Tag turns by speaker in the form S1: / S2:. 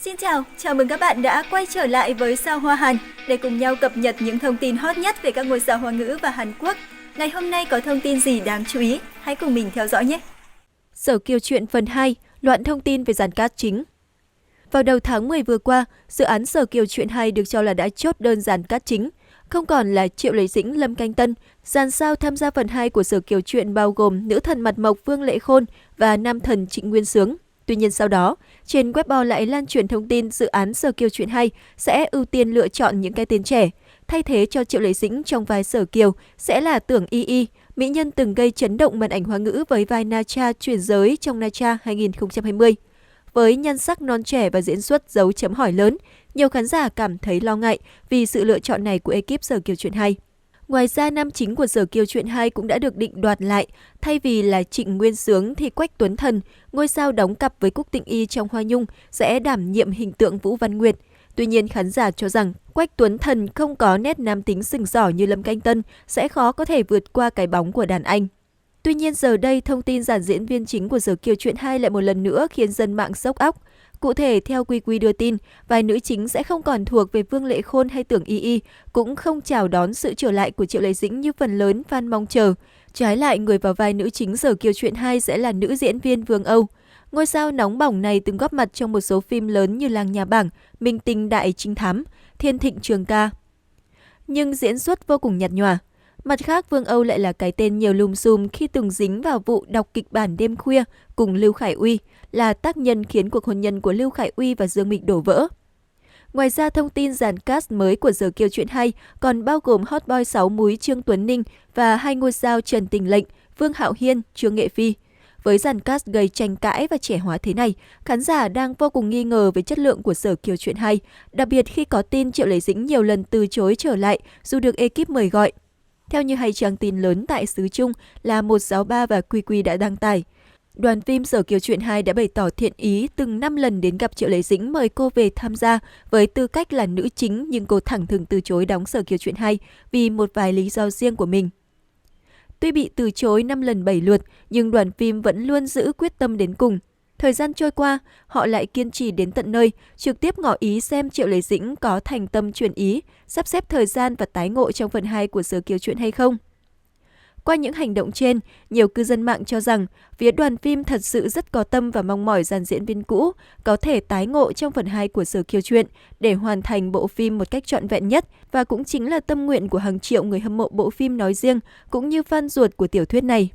S1: Xin chào mừng các bạn đã quay trở lại với Sao Hoa Hàn để cùng nhau cập nhật những thông tin hot nhất về các ngôi sao Hoa ngữ và Hàn Quốc. Ngày hôm nay có thông tin gì đáng chú ý? Hãy cùng mình theo dõi nhé!
S2: Sở Kiều Truyện phần 2, loạn thông tin về dàn cast chính. Vào đầu tháng 10 vừa qua, dự án Sở Kiều Truyện 2 được cho là đã chốt đơn dàn cast chính. Không còn là Triệu Lấy Dĩnh, Lâm Canh Tân, dàn sao tham gia phần 2 của Sở Kiều Truyện bao gồm nữ thần mặt mộc Vương Lệ Khôn và nam thần Trịnh Nguyên Sướng. Tuy nhiên sau đó, trên Weibo lại lan truyền thông tin dự án Sở Kiều Truyện 2 sẽ ưu tiên lựa chọn những cái tên trẻ. Thay thế cho Triệu Lấy Dĩnh trong vai Sở Kiều sẽ là Tưởng Y Y, mỹ nhân từng gây chấn động màn ảnh Hoa ngữ với vai Na Cha chuyển giới trong Na Cha 2020. Với nhan sắc non trẻ và diễn xuất dấu chấm hỏi lớn, nhiều khán giả cảm thấy lo ngại vì sự lựa chọn này của ekip Sở Kiều Truyện 2. Ngoài ra, nam chính của Sở Kiều Truyện 2 cũng đã được định đoạt lại, thay vì là Trịnh Nguyên Sướng thì Quách Tuấn Thần, ngôi sao đóng cặp với Cúc Tịnh Y trong Hoa Nhung, sẽ đảm nhiệm hình tượng Vũ Văn Nguyệt. Tuy nhiên, khán giả cho rằng Quách Tuấn Thần không có nét nam tính sừng sỏ như Lâm Canh Tân, sẽ khó có thể vượt qua cái bóng của đàn anh. Tuy nhiên giờ đây, thông tin dàn diễn viên chính của Sở Kiều Truyện 2 lại một lần nữa khiến dân mạng sốc óc. Cụ thể, theo QQ đưa tin, vai nữ chính sẽ không còn thuộc về Vương Lệ Khôn hay Tưởng Y Y, cũng không chào đón sự trở lại của Triệu Lấy Dĩnh như phần lớn fan mong chờ. Trái lại, người vào vai nữ chính Sở Kiều Truyện 2 sẽ là nữ diễn viên Vương Âu. Ngôi sao nóng bỏng này từng góp mặt trong một số phim lớn như Làng Nhà Bảng, Minh Tinh Đại Trinh Thám, Thiên Thịnh Trường Ca. Nhưng diễn xuất vô cùng nhạt nhòa. Mặt khác, Vương Âu lại là cái tên nhiều lùm xùm khi từng dính vào vụ đọc kịch bản đêm khuya cùng Lưu Khải Uy, là tác nhân khiến cuộc hôn nhân của Lưu Khải Uy và Dương Mịch đổ vỡ. Ngoài ra, thông tin dàn cast mới của Sở Kiều Truyện 2 còn bao gồm hot boy 6 múi Trương Tuấn Ninh và hai ngôi sao Trần Tình Lệnh, Vương Hạo Hiên, Trương Nghệ Phi. Với dàn cast gây tranh cãi và trẻ hóa thế này, khán giả đang vô cùng nghi ngờ về chất lượng của Sở Kiều Truyện 2, đặc biệt khi có tin Triệu Lấy Dĩnh nhiều lần từ chối trở lại dù được ekip mời gọi. Theo như hai trang tin lớn tại xứ Trung là 163 và QQ đã đăng tải, đoàn phim Sở Kiều Truyện 2 đã bày tỏ thiện ý từng 5 lần đến gặp Triệu Lấy Dĩnh mời cô về tham gia với tư cách là nữ chính, nhưng cô thẳng thừng từ chối đóng Sở Kiều Truyện 2 vì một vài lý do riêng của mình. Tuy bị từ chối 5 lần 7 lượt, nhưng đoàn phim vẫn luôn giữ quyết tâm đến cùng. Thời gian trôi qua, họ lại kiên trì đến tận nơi, trực tiếp ngỏ ý xem Triệu Lấy Dĩnh có thành tâm chuyển ý, sắp xếp thời gian và tái ngộ trong phần 2 của Sở Kiều Truyện hay không. Qua những hành động trên, nhiều cư dân mạng cho rằng phía đoàn phim thật sự rất có tâm và mong mỏi dàn diễn viên cũ có thể tái ngộ trong phần 2 của Sở Kiều Truyện để hoàn thành bộ phim một cách trọn vẹn nhất, và cũng chính là tâm nguyện của hàng triệu người hâm mộ bộ phim nói riêng cũng như fan ruột của tiểu thuyết này.